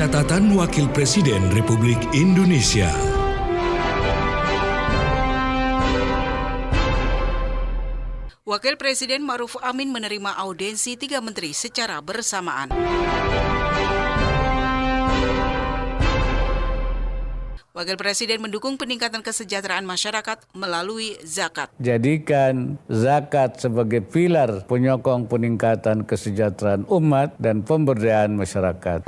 Catatan Wakil Presiden Republik Indonesia. Wakil Presiden Ma'ruf Amin menerima audiensi 3 menteri secara bersamaan. Wakil Presiden mendukung peningkatan kesejahteraan masyarakat melalui zakat. Jadikan zakat sebagai pilar penyokong peningkatan kesejahteraan umat dan pemberdayaan masyarakat.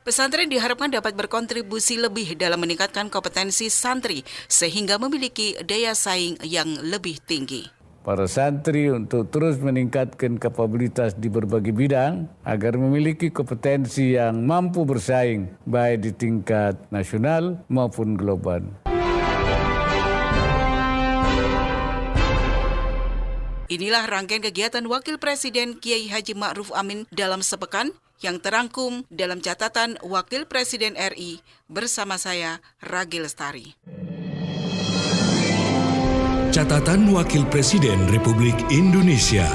Pesantren diharapkan dapat berkontribusi lebih dalam meningkatkan kompetensi santri sehingga memiliki daya saing yang lebih tinggi. Para santri untuk terus meningkatkan kapabilitas di berbagai bidang agar memiliki kompetensi yang mampu bersaing baik di tingkat nasional maupun global. Inilah rangkaian kegiatan Wakil Presiden Kiai Haji Ma'ruf Amin dalam sepekan yang terangkum dalam catatan Wakil Presiden RI bersama saya, Ragi Lestari. Catatan Wakil Presiden Republik Indonesia.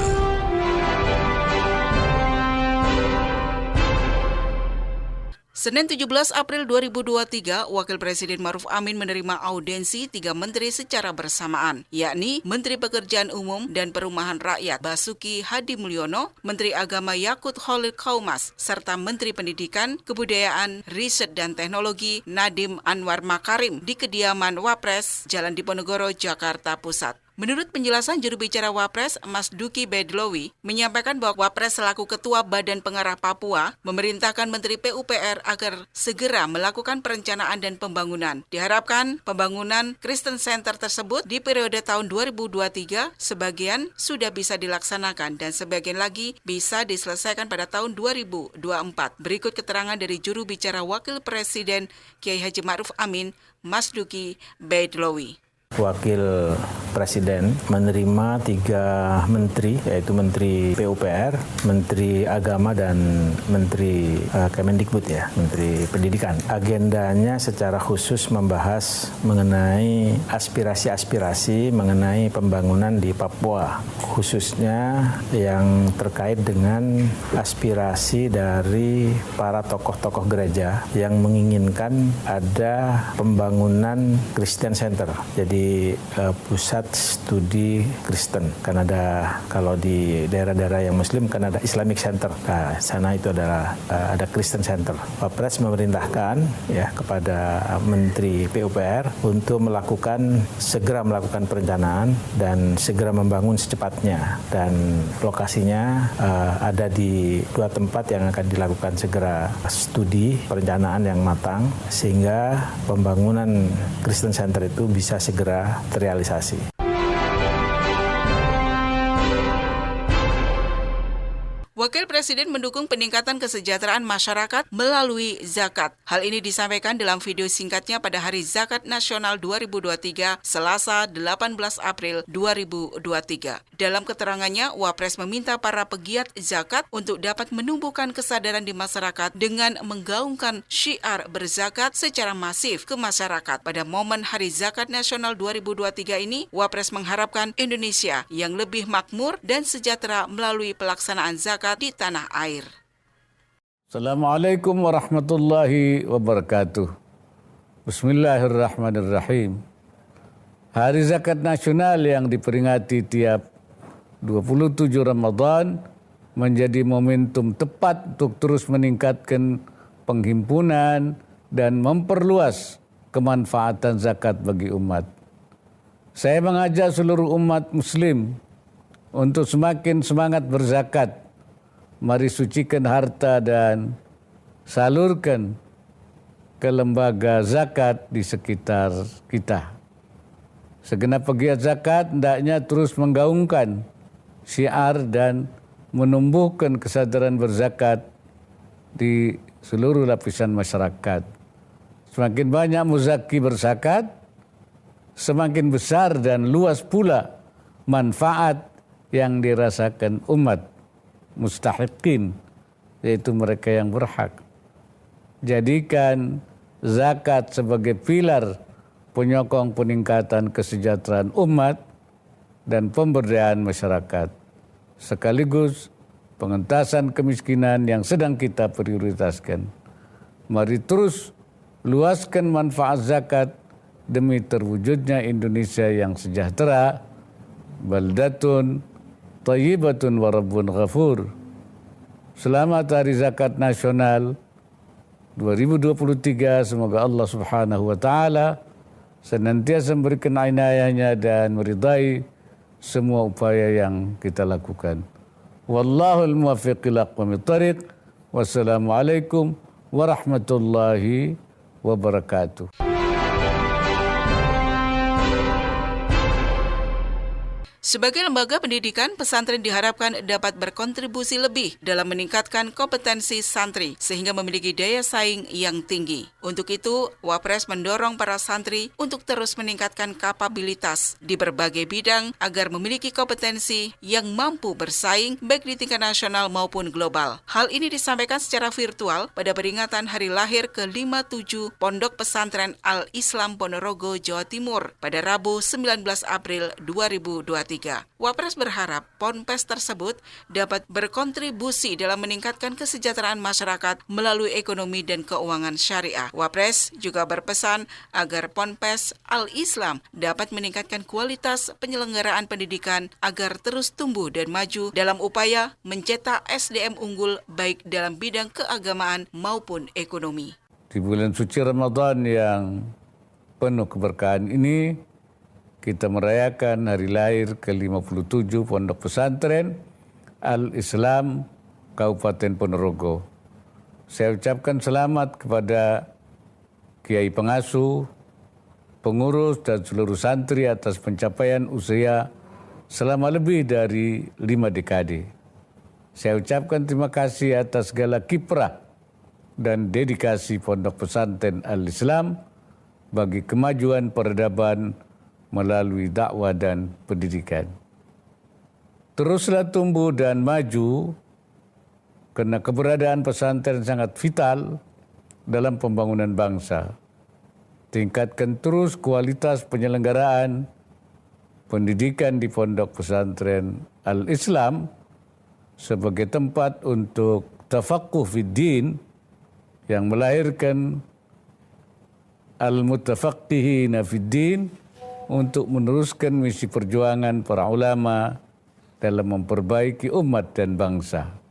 Senin 17 April 2023, Wakil Presiden Ma'ruf Amin menerima audiensi 3 menteri secara bersamaan, yakni Menteri Pekerjaan Umum dan Perumahan Rakyat Basuki Hadi Mulyono, Menteri Agama Yakut Khalil Qaumas, serta Menteri Pendidikan, Kebudayaan, Riset dan Teknologi Nadiem Anwar Makarim di kediaman Wapres, Jalan Diponegoro, Jakarta Pusat. Menurut penjelasan juru bicara Wapres, Mas Duki Bedlowi, menyampaikan bahwa Wapres selaku Ketua Badan Pengarah Papua memerintahkan Menteri PUPR agar segera melakukan perencanaan dan pembangunan. Diharapkan pembangunan Kristen Center tersebut di periode tahun 2023 sebagian sudah bisa dilaksanakan dan sebagian lagi bisa diselesaikan pada tahun 2024. Berikut keterangan dari juru bicara Wakil Presiden Kiai Haji Ma'ruf Amin, Mas Duki Bedlowi. Wakil Presiden menerima 3 menteri, yaitu Menteri PUPR, Menteri Agama, dan Menteri Kemendikbud, Menteri Pendidikan. Agendanya secara khusus membahas mengenai aspirasi-aspirasi mengenai pembangunan di Papua, khususnya yang terkait dengan aspirasi dari para tokoh-tokoh gereja yang menginginkan ada pembangunan Christian Center. Jadi pusat studi Kristen. Kan ada, kalau di daerah-daerah yang Muslim kan ada Islamic Center. Nah, sana itu adalah ada Kristen Center. Wapres memerintahkan kepada Menteri PUPR untuk segera melakukan perencanaan dan segera membangun secepatnya. Dan lokasinya ada di 2 tempat yang akan dilakukan segera studi perencanaan yang matang sehingga pembangunan Kristen Center itu bisa segera terrealisasi. Wakil Presiden mendukung peningkatan kesejahteraan masyarakat melalui zakat. Hal ini disampaikan dalam video singkatnya pada Hari Zakat Nasional 2023, Selasa 18 April 2023. Dalam keterangannya, Wapres meminta para pegiat zakat untuk dapat menumbuhkan kesadaran di masyarakat dengan menggaungkan syiar berzakat secara masif ke masyarakat. Pada momen Hari Zakat Nasional 2023 ini, Wapres mengharapkan Indonesia yang lebih makmur dan sejahtera melalui pelaksanaan zakat di tanah air. Assalamualaikum warahmatullahi wabarakatuh. Bismillahirrahmanirrahim. Hari Zakat Nasional yang diperingati tiap 27 Ramadan menjadi momentum tepat untuk terus meningkatkan penghimpunan dan memperluas kemanfaatan zakat bagi umat. Saya mengajak seluruh umat muslim untuk semakin semangat berzakat. Mari sucikan harta dan salurkan ke lembaga zakat di sekitar kita. Segenap pegiat zakat hendaknya terus menggaungkan syiar dan menumbuhkan kesadaran berzakat di seluruh lapisan masyarakat. Semakin banyak muzaki berzakat, semakin besar dan luas pula manfaat yang dirasakan umat mustahiqin, yaitu mereka yang berhak. Jadikan zakat sebagai pilar penyokong peningkatan kesejahteraan umat dan pemberdayaan masyarakat, sekaligus pengentasan kemiskinan yang sedang kita prioritaskan. Mari terus luaskan manfaat zakat demi terwujudnya Indonesia yang sejahtera, baldatun thayyibatun wa rabbun ghafur. Selamat Hari Zakat Nasional 2023, semoga Allah Subhanahu wa taala senantiasa memberikan inayahnya dan meridai semua upaya yang kita lakukan. Wallahul muwaffiq ila aqwamit thariq. Wassalamualaikum warahmatullahi wabarakatuh. Sebagai lembaga pendidikan, pesantren diharapkan dapat berkontribusi lebih dalam meningkatkan kompetensi santri sehingga memiliki daya saing yang tinggi. Untuk itu, Wapres mendorong para santri untuk terus meningkatkan kapabilitas di berbagai bidang agar memiliki kompetensi yang mampu bersaing baik di tingkat nasional maupun global. Hal ini disampaikan secara virtual pada peringatan hari lahir ke-57 Pondok Pesantren Al-Islam Ponorogo, Jawa Timur pada Rabu 19 April 2023. Wapres berharap ponpes tersebut dapat berkontribusi dalam meningkatkan kesejahteraan masyarakat melalui ekonomi dan keuangan syariah. Wapres juga berpesan agar ponpes Al-Islam dapat meningkatkan kualitas penyelenggaraan pendidikan agar terus tumbuh dan maju dalam upaya mencetak SDM unggul baik dalam bidang keagamaan maupun ekonomi. Di bulan suci Ramadan yang penuh keberkahan ini, kita merayakan hari lahir ke-57 Pondok Pesantren Al-Islam Kabupaten Ponorogo. Saya ucapkan selamat kepada Kiai Pengasuh, pengurus dan seluruh santri atas pencapaian usia selama lebih dari 5 dekade. Saya ucapkan terima kasih atas segala kiprah dan dedikasi Pondok Pesantren Al-Islam bagi kemajuan peradaban melalui dakwah dan pendidikan. Teruslah tumbuh dan maju karena keberadaan pesantren sangat vital dalam pembangunan bangsa. Tingkatkan terus kualitas penyelenggaraan pendidikan di Pondok Pesantren Al-Islam sebagai tempat untuk tafaqquh fid din yang melahirkan al-mutafaqqihina fid din untuk meneruskan misi perjuangan para ulama dalam memperbaiki umat dan bangsa.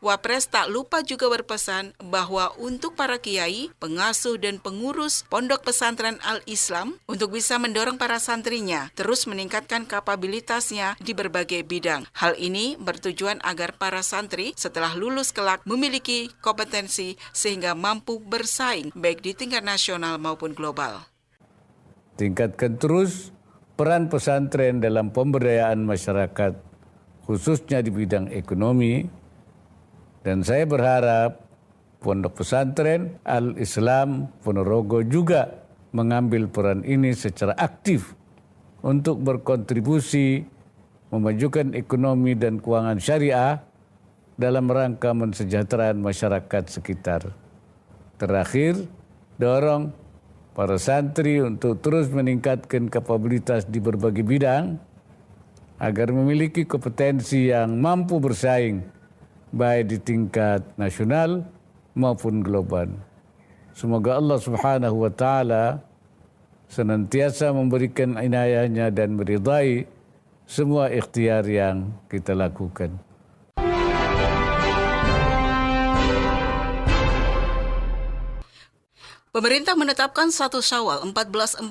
Wapres tak lupa juga berpesan bahwa untuk para kiai, pengasuh dan pengurus Pondok Pesantren Al-Islam untuk bisa mendorong para santrinya terus meningkatkan kapabilitasnya di berbagai bidang. Hal ini bertujuan agar para santri setelah lulus kelak memiliki kompetensi sehingga mampu bersaing baik di tingkat nasional maupun global. Tingkatkan terus peran pesantren dalam pemberdayaan masyarakat, khususnya di bidang ekonomi. Dan saya berharap Pondok Pesantren Al-Islam Ponorogo juga mengambil peran ini secara aktif untuk berkontribusi memajukan ekonomi dan keuangan syariah dalam rangka mensejahterakan masyarakat sekitar. Terakhir, dorong para santri untuk terus meningkatkan kapabilitas di berbagai bidang agar memiliki kompetensi yang mampu bersaing baik di tingkat nasional maupun global. Semoga Allah Subhanahu wa taala senantiasa memberikan inayahnya dan meridai semua ikhtiar yang kita lakukan. Pemerintah menetapkan 1 Syawal 1444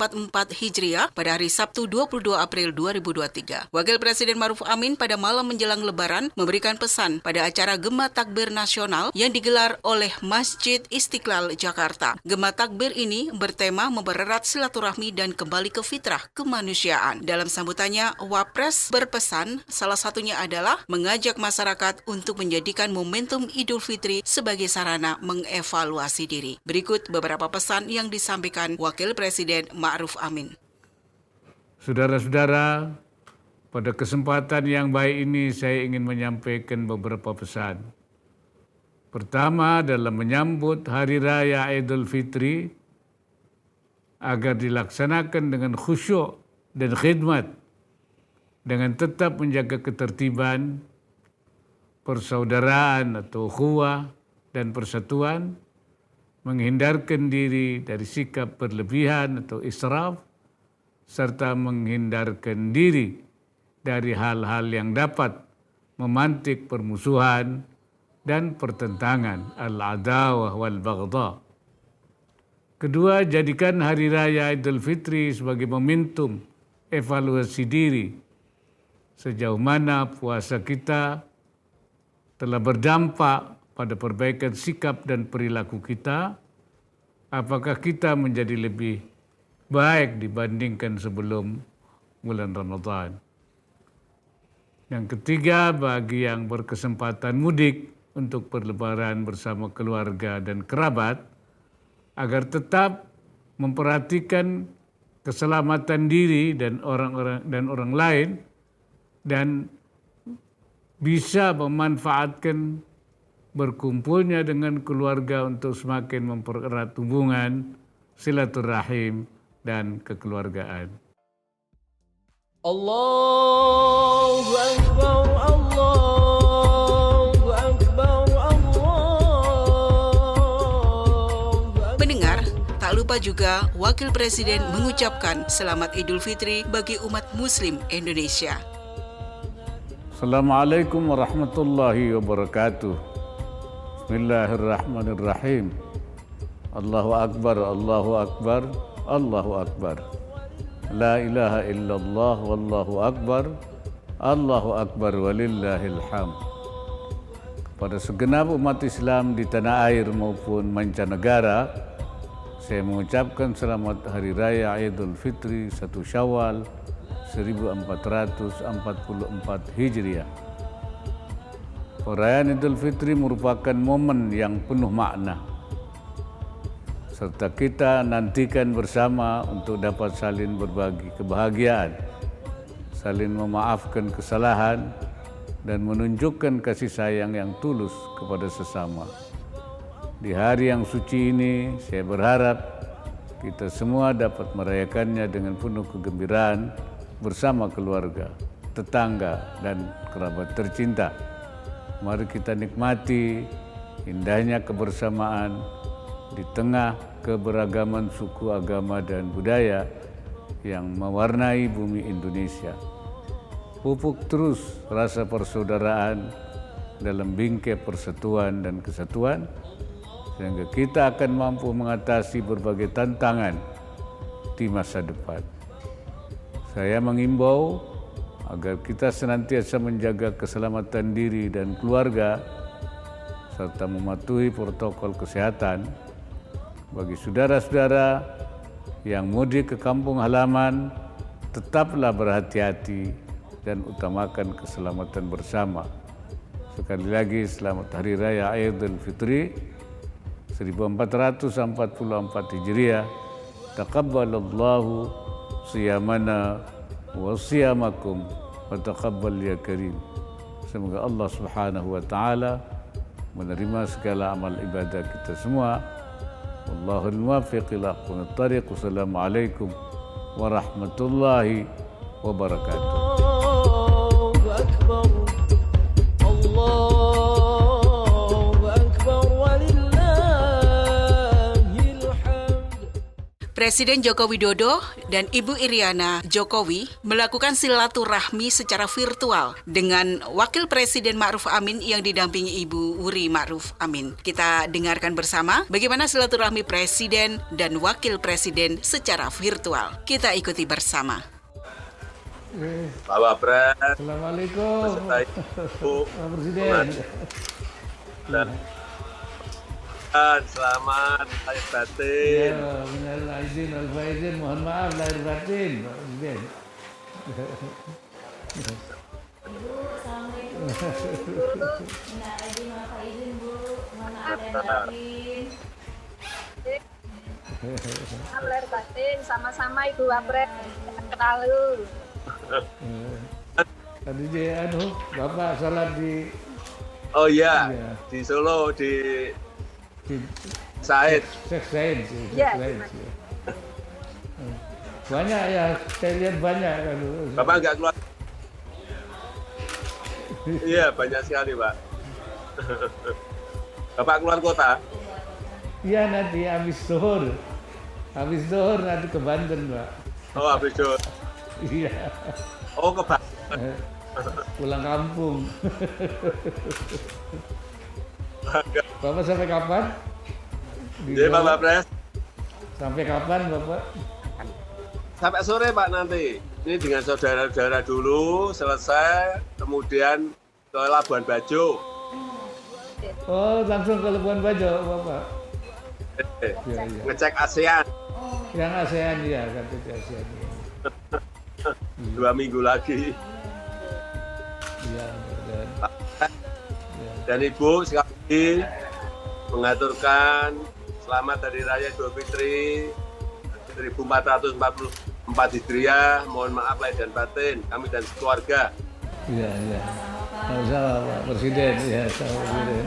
Hijriah pada hari Sabtu 22 April 2023. Wakil Presiden Ma'ruf Amin pada malam menjelang Lebaran memberikan pesan pada acara Gema Takbir Nasional yang digelar oleh Masjid Istiqlal Jakarta. Gema Takbir ini bertema mempererat silaturahmi dan kembali ke fitrah kemanusiaan. Dalam sambutannya, Wapres berpesan salah satunya adalah mengajak masyarakat untuk menjadikan momentum Idul Fitri sebagai sarana mengevaluasi diri. Berikut beberapa pesan yang disampaikan Wakil Presiden Ma'ruf Amin. Saudara-saudara, pada kesempatan yang baik ini saya ingin menyampaikan beberapa pesan. Pertama, dalam menyambut Hari Raya Idul Fitri, agar dilaksanakan dengan khusyuk dan khidmat dengan tetap menjaga ketertiban, persaudaraan atau ukhuwah dan persatuan, menghindarkan diri dari sikap berlebihan atau israf, serta menghindarkan diri dari hal-hal yang dapat memantik permusuhan dan pertentangan, al-adawah wal-baghdha. Kedua, jadikan Hari Raya Idul Fitri sebagai momentum evaluasi diri, sejauh mana puasa kita telah berdampak pada perbaikan sikap dan perilaku kita, apakah kita menjadi lebih baik dibandingkan sebelum bulan Ramadan. Yang ketiga, bagi yang berkesempatan mudik untuk berlebaran bersama keluarga dan kerabat, agar tetap memperhatikan keselamatan diri dan orang lain, dan bisa memanfaatkan berkumpulnya dengan keluarga untuk semakin mempererat hubungan, silaturahim, dan kekeluargaan. Allahu Akbar, Allahu Akbar, Allahu Akbar. Pendengar, tak lupa juga Wakil Presiden mengucapkan Selamat Idul Fitri bagi umat Muslim Indonesia. Assalamualaikum warahmatullahi wabarakatuh. Bismillahirrahmanirrahim. Allahu Akbar, Allahu Akbar, Allahu Akbar. La ilaha illallah, wallahu akbar, Allahu Akbar, walillahil hamd. Kepada segenap umat Islam di tanah air maupun mancanegara, saya mengucapkan selamat Hari Raya Idul Fitri 1 Syawal 1444 Hijriah. Perayaan Idul Fitri merupakan momen yang penuh makna, serta kita nantikan bersama untuk dapat saling berbagi kebahagiaan, saling memaafkan kesalahan, dan menunjukkan kasih sayang yang tulus kepada sesama. Di hari yang suci ini, saya berharap kita semua dapat merayakannya dengan penuh kegembiraan bersama keluarga, tetangga, dan kerabat tercinta. Mari kita nikmati indahnya kebersamaan di tengah keberagaman suku, agama, dan budaya yang mewarnai bumi Indonesia. Pupuk terus rasa persaudaraan dalam bingkai persatuan dan kesatuan, sehingga kita akan mampu mengatasi berbagai tantangan di masa depan. Saya mengimbau agar kita senantiasa menjaga keselamatan diri dan keluarga, serta mematuhi protokol kesehatan. Bagi saudara-saudara yang mudik ke kampung halaman, tetaplah berhati-hati dan utamakan keselamatan bersama. Sekali lagi, selamat Hari Raya Idul Fitri 1444 Hijriah. Taqabbalallahu siyamana wa siyamakum wa taqabbal ya karim. Semoga Allah Subhanahu wa taala menerima segala amal ibadah kita semua. Wallahul muwaffiq ila aqwamit thariq. Wassalamualaikum warahmatullahi wabarakatuh. Allahu Akbar, Allahu Akbar, walillahil hamd. Presiden Joko Widodo dan Ibu Iriana Jokowi melakukan silaturahmi secara virtual dengan Wakil Presiden Ma'ruf Amin yang didampingi Ibu Wuri Ma'ruf Amin. Kita dengarkan bersama bagaimana silaturahmi Presiden dan Wakil Presiden secara virtual. Kita ikuti bersama. Pak Wapres, Assalamualaikum beserta Ibu Pak Presiden. dan selamat lahir batin. Ya, minal aidin wal faizin, mohon maaf lahir batin Pak Presiden. Lahir batin sama-sama Ibu Wapres. Selalu. Tadi Bapak salat di Oh iya, Iya. di Solo di Said. Sheikh Said. Iya, Said. Banyak ya, saya lihat banyak. Bapak nggak keluar Iya, banyak sekali, Pak. Bapak keluar kota? Iya, nanti habis zuhur. Habis zuhur nanti ke Banten, Pak. Oh, habis itu. Iya. Oh, ke Banten. Pulang kampung. Bapak sampai kapan? Jadi Bapak Pres, Sampai kapan, Bapak? sampai sore Pak nanti. Ini dengan saudara-saudara dulu, selesai, kemudian ke Labuan Bajo. Oh, langsung ke Labuan Bajo, Bapak. Iya, iya. Ngecek ASEAN. Yang ASEAN, ya, KTT ASEAN. Ya. 2 minggu lagi. Iya, Dan Ibu sekali lagi mengaturkan selamat Hari Raya Idul Fitri 1444 Hijriah. Mohon maaf lahir dan batin kami dan keluarga. iya, iya. Sama-sama, Pak Presiden. Ya, sama Presiden.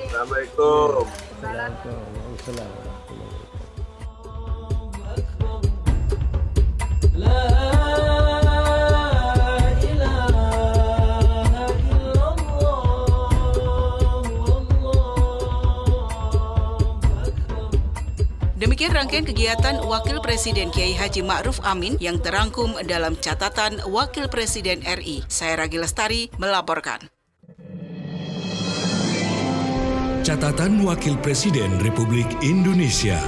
Assalamualaikum. Waalaikumsalam. لا إله إلا الله والله أكبر. Demikian rangkaian kegiatan Wakil Presiden Kiai Haji Ma'ruf Amin yang terangkum dalam catatan Wakil Presiden RI. Saya Ragi Lestari melaporkan. Catatan Wakil Presiden Republik Indonesia.